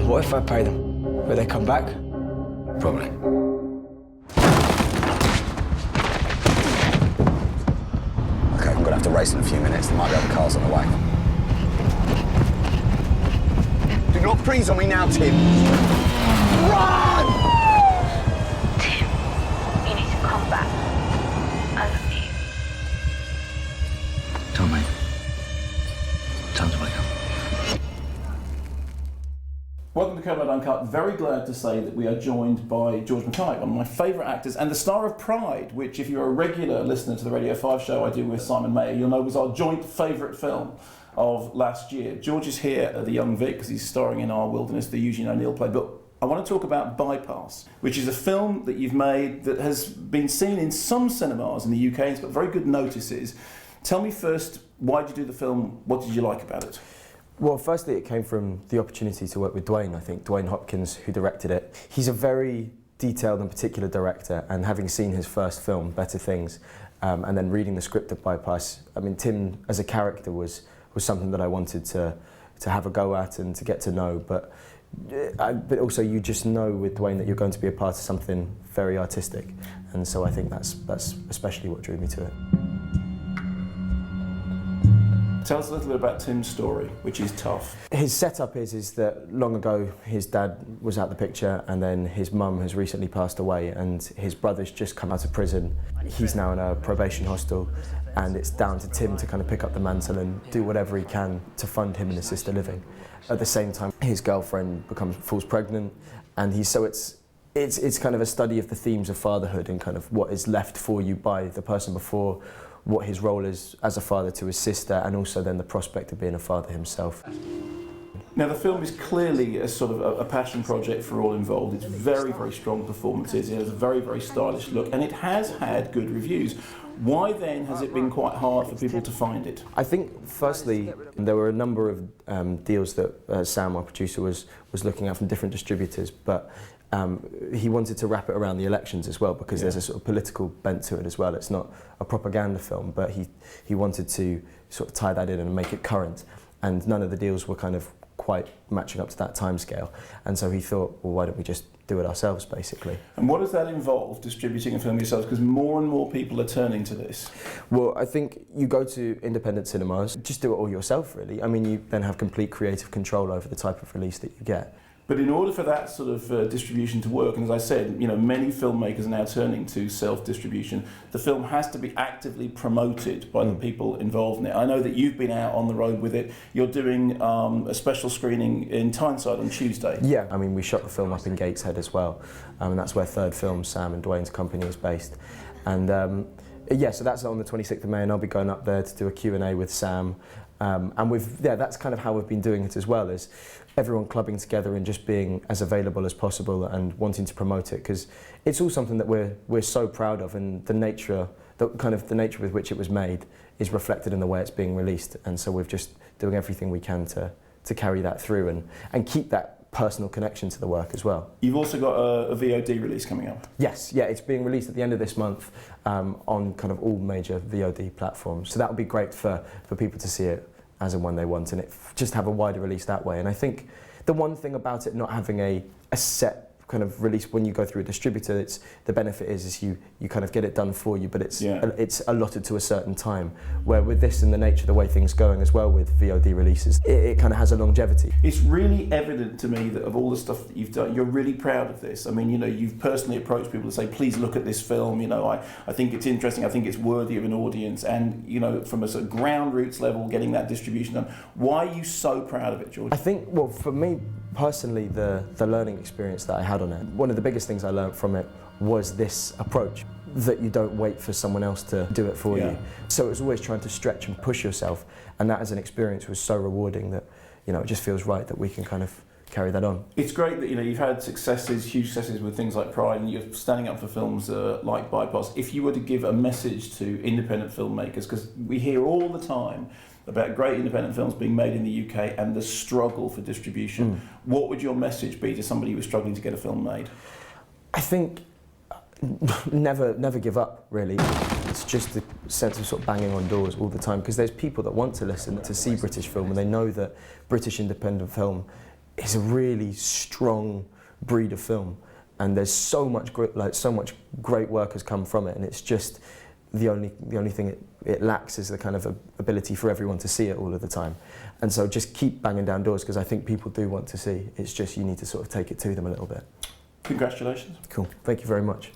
What if I pay them? Will they come back? Probably. Okay, I'm gonna have to race in a few minutes. There might be other cars on the way. Do not freeze on me now, Tim. Run! Tim, you need to come back. I love you. Tell me. Time to wake up. Welcome to Kermode Uncut. Very glad to say that we are joined by George MacKay, one of my favourite actors, and the star of Pride, which, if you're a regular listener to the Radio 5 show I do with Simon Mayer, you'll know was our joint favourite film of last year. George is here at the Young Vic because he's starring in Our Wilderness, the Eugene O'Neill play. But I want to talk about Bypass, which is a film that you've made that has been seen in some cinemas in the UK. It's got very good notices. Tell me first, why did you do the film? What did you like about it? Well, firstly, it came from the opportunity to work with Dwayne, I think, Dwayne Hopkins, who directed it. He's a very detailed and particular director, and having seen his first film, Better Things, and then reading the script of Bypass, I mean, Tim as a character was something that I wanted to have a go at and to get to know, but also you just know with Dwayne that you're going to be a part of something very artistic, and so I think that's especially what drew me to it. Tell us a little bit about Tim's story, which is tough. His setup is that long ago his dad was out the picture, and then his mum has recently passed away, and his brother's just come out of prison. He's now in a probation hostel, and it's down to Tim to kind of pick up the mantle and do whatever he can to fund him and assisted living. At the same time, his girlfriend falls pregnant, and it's kind of a study of the themes of fatherhood and kind of what is left for you by the person before, what his role is as a father to his sister, and also then the prospect of being a father himself. Now, the film is clearly a sort of a passion project for all involved. It's very, very strong performances. It has a very, very stylish look, and it has had good reviews. Why then has it been quite hard for people to find it? I think, firstly, there were a number of deals that Sam, our producer, was looking at from different distributors, but he wanted to wrap it around the elections as well, because there's a sort of political bent to it as well. It's not a propaganda film, but he wanted to sort of tie that in and make it current, and none of the deals were kind of quite matching up to that timescale, and so he thought, well, why don't we just do it ourselves, basically. And what does that involve, distributing a film yourselves? Because more and more people are turning to this. Well, I think you go to independent cinemas, just do it all yourself, really. I mean, you then have complete creative control over the type of release that you get. But in order for that sort of distribution to work, and as I said, you know, many filmmakers are now turning to self-distribution, the film has to be actively promoted by the people involved in it. I know that you've been out on the road with it. You're doing a special screening in Tyneside on Tuesday. Yeah, I mean, we shot the film up in Gateshead as well, and that's where Third Film, Sam and Dwayne's company, is based. And yeah, so that's on the 26th of May, and I'll be going up there to do a Q&A with Sam. And that's kind of how we've been doing it as well, is everyone clubbing together and just being as available as possible and wanting to promote it, because it's all something that we're so proud of, and the nature with which it was made is reflected in the way it's being released, and so we're just doing everything we can to carry that through and keep that personal connection to the work as well. You've also got a VOD release coming up. Yes, yeah, it's being released at the end of this month on kind of all major VOD platforms. So that would be great for people to see it as and when they want, and just have a wider release that way. And I think the one thing about it not having a set kind of release when you go through a distributor, the benefit is you kind of get it done for you, but it's allotted to a certain time. Where with this and the nature of the way things going as well with VOD releases, it kind of has a longevity. It's really evident to me that of all the stuff that you've done, you're really proud of this. I mean, you know, you've personally approached people to say, please look at this film. You know, I think it's interesting. I think it's worthy of an audience. And you know, from a sort of ground roots level, getting that distribution done. Why are you so proud of it, George? I think, well, for me personally, the learning experience that I had on it, one of the biggest things I learned from it was this approach, that you don't wait for someone else to do it for you. So it was always trying to stretch and push yourself, and that as an experience was so rewarding that, you know, it just feels right that we can kind of carry that on. It's great that, you know, you've had successes, huge successes with things like Pride, and you're standing up for films like Bypass. If you were to give a message to independent filmmakers, because we hear all the time about great independent films being made in the UK and the struggle for distribution, what would your message be to somebody who was struggling to get a film made? I think never give up, really. It's just the sense of sort of banging on doors all the time, because there's people that want to listen to see British film, and they know that British independent film is a really strong breed of film, and there's so much great work has come from it, and it's just the only thing it lacks is the kind of ability for everyone to see it all of the time. And so just keep banging down doors, because I think people do want to see. It's just you need to sort of take it to them a little bit. Congratulations. Cool. Thank you very much.